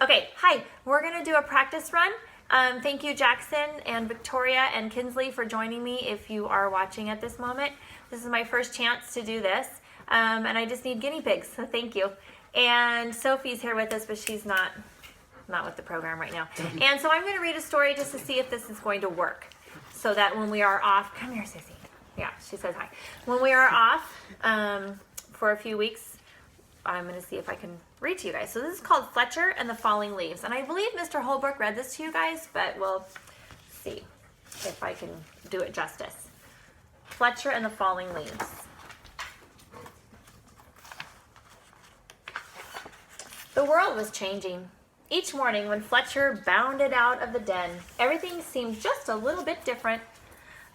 Okay, hi. We're going to do a practice run. Thank you, Jackson and Victoria and Kinsley, for joining me if you are watching at this moment. This is my first chance to do this, and I just need guinea pigs, so thank you. And Sophie's here with us, but she's not with the program right now. And so I'm going to read a story just to see if this is going to work, so that when we are off, come here, Sissy. Yeah, she says hi. When we are off for a few weeks, I'm going to see if I can read to you guys. So this is called Fletcher and the Falling Leaves. And I believe Mr. Holbrook read this to you guys, but we'll see if I can do it justice. Fletcher and the Falling Leaves. The world was changing. Each morning when Fletcher bounded out of the den, everything seemed just a little bit different.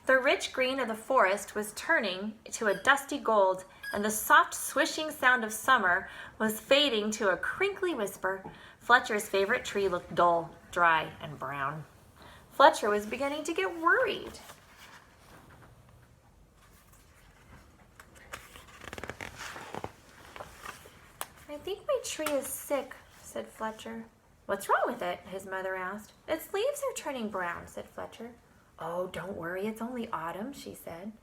The rich green of the forest was turning to a dusty gold, and the soft swishing sound of summer was fading to a crinkly whisper. Fletcher's favorite tree looked dull, dry, and brown. Fletcher was beginning to get worried. I think my tree is sick, said Fletcher. What's wrong with it? His mother asked. Its leaves are turning brown, said Fletcher. Oh, don't worry, it's only autumn, she said.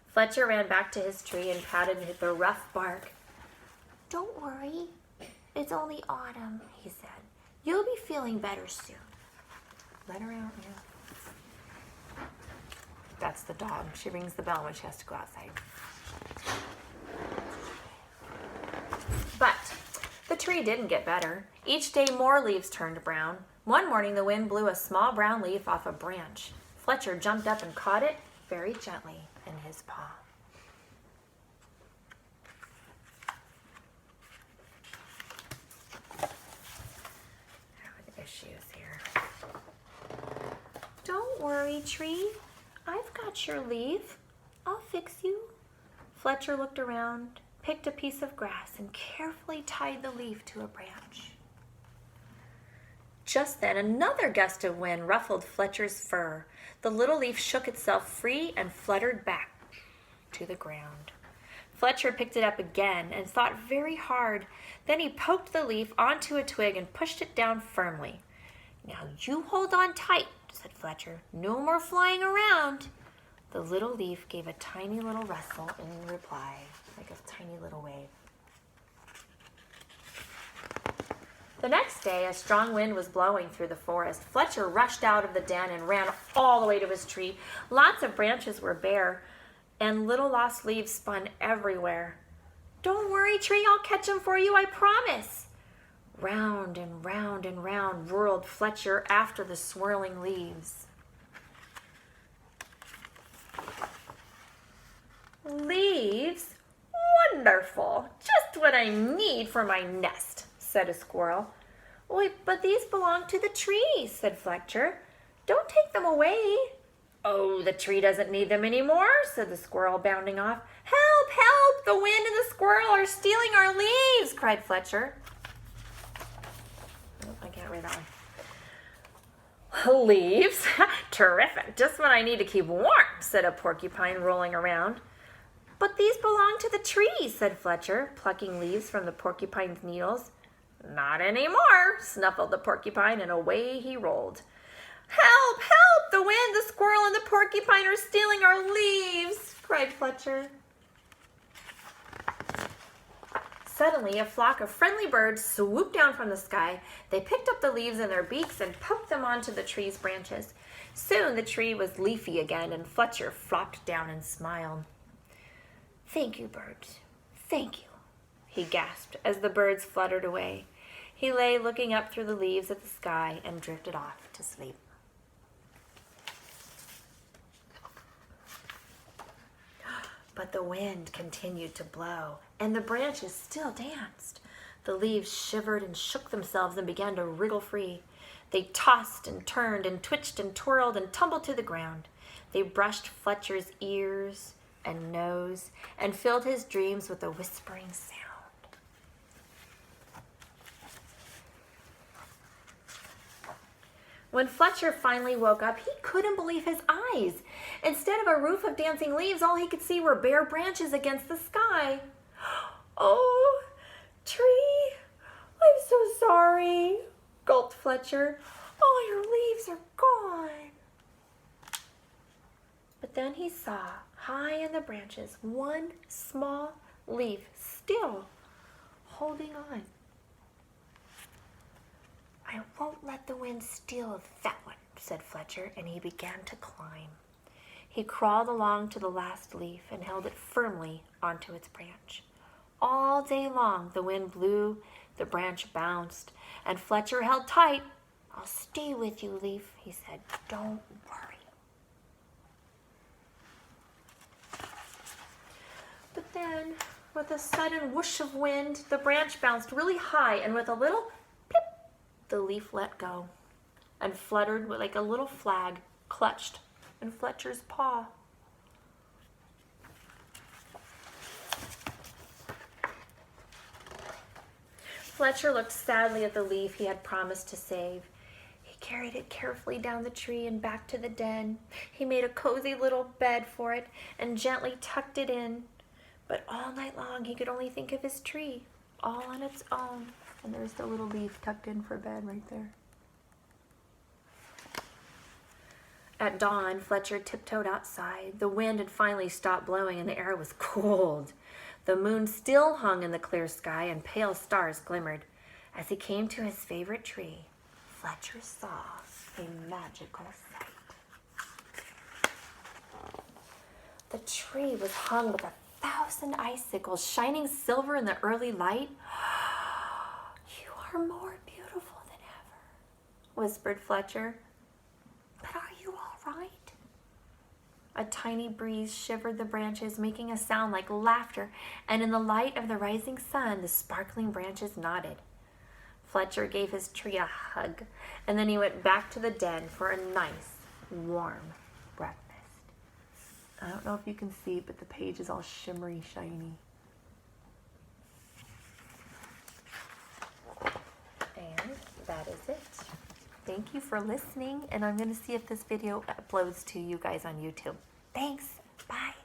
Fletcher ran back to his tree and patted the rough bark. Don't worry, it's only autumn, he said. You'll be feeling better soon. Let her out now. That's the dog. She rings the bell when she has to go outside. But the tree didn't get better. Each day more leaves turned brown. One morning the wind blew a small brown leaf off a branch. Fletcher jumped up and caught it very gently in his paw. There are issues here. Don't worry, tree. I've got your leaf. I'll fix you. Fletcher looked around, picked a piece of grass, and carefully tied the leaf to a branch. Just then, another gust of wind ruffled Fletcher's fur. The little leaf shook itself free and fluttered back to the ground. Fletcher picked it up again and thought very hard. Then he poked the leaf onto a twig and pushed it down firmly. Now you hold on tight, said Fletcher. No more flying around. The little leaf gave a tiny little rustle in reply, like a tiny little wave. The next day, a strong wind was blowing through the forest. Fletcher rushed out of the den and ran all the way to his tree. Lots of branches were bare, and little lost leaves spun everywhere. Don't worry, tree, I'll catch them for you, I promise. Round and round and round whirled Fletcher after the swirling leaves. Leaves? Wonderful! Just what I need for my nest, said a squirrel. Wait, but these belong to the tree, said Fletcher. Don't take them away. Oh, the tree doesn't need them anymore, said the squirrel, bounding off. Help, help! The wind and the squirrel are stealing our leaves, cried Fletcher. Oh, I can't read that one. Leaves? Terrific, just what I need to keep warm, said a porcupine, rolling around. But these belong to the tree, said Fletcher, plucking leaves from the porcupine's needles. Not anymore, snuffled the porcupine, and away he rolled. Help, help! The wind, the squirrel, and the porcupine are stealing our leaves, cried Fletcher. Suddenly, a flock of friendly birds swooped down from the sky. They picked up the leaves in their beaks and poked them onto the tree's branches. Soon the tree was leafy again, and Fletcher flopped down and smiled. Thank you, birds. Thank you, he gasped as the birds fluttered away. He lay looking up through the leaves at the sky and drifted off to sleep. But the wind continued to blow, and the branches still danced. The leaves shivered and shook themselves and began to wriggle free. They tossed and turned and twitched and twirled and tumbled to the ground. They brushed Fletcher's ears and nose and filled his dreams with a whispering sound. When Fletcher finally woke up, he couldn't believe his eyes. Instead of a roof of dancing leaves, all he could see were bare branches against the sky. Oh, tree, I'm so sorry. gulped Fletcher. All your leaves are gone. But then he saw, high in the branches, one small leaf still holding on. I won't let the wind steal that one, said Fletcher, and he began to climb. He crawled along to the last leaf and held it firmly onto its branch. All day long the wind blew, the branch bounced, and Fletcher held tight. I'll stay with you, leaf, he said. Don't worry. But then, with a sudden whoosh of wind, the branch bounced really high, and with a little pip, the leaf let go and fluttered like a little flag clutched in Fletcher's paw. Fletcher looked sadly at the leaf he had promised to save. He carried it carefully down the tree and back to the den. He made a cozy little bed for it and gently tucked it in. But all night long he could only think of his tree, all on its own. And there's the little leaf tucked in for bed right there. At dawn, Fletcher tiptoed outside. The wind had finally stopped blowing and the air was cold. The moon still hung in the clear sky and pale stars glimmered. As he came to his favorite tree, Fletcher saw a magical sight. The tree was hung with 1,000 icicles shining silver in the early light. You are more beautiful than ever, whispered Fletcher. But are you all right? A tiny breeze shivered the branches, making a sound like laughter, and in the light of the rising sun, the sparkling branches nodded. Fletcher gave his tree a hug, and then he went back to the den for a nice, warm breakfast. I don't know if you can see, but the page is all shimmery, shiny. And that is it. Thank you for listening, and I'm going to see if this video uploads to you guys on YouTube. Thanks. Bye.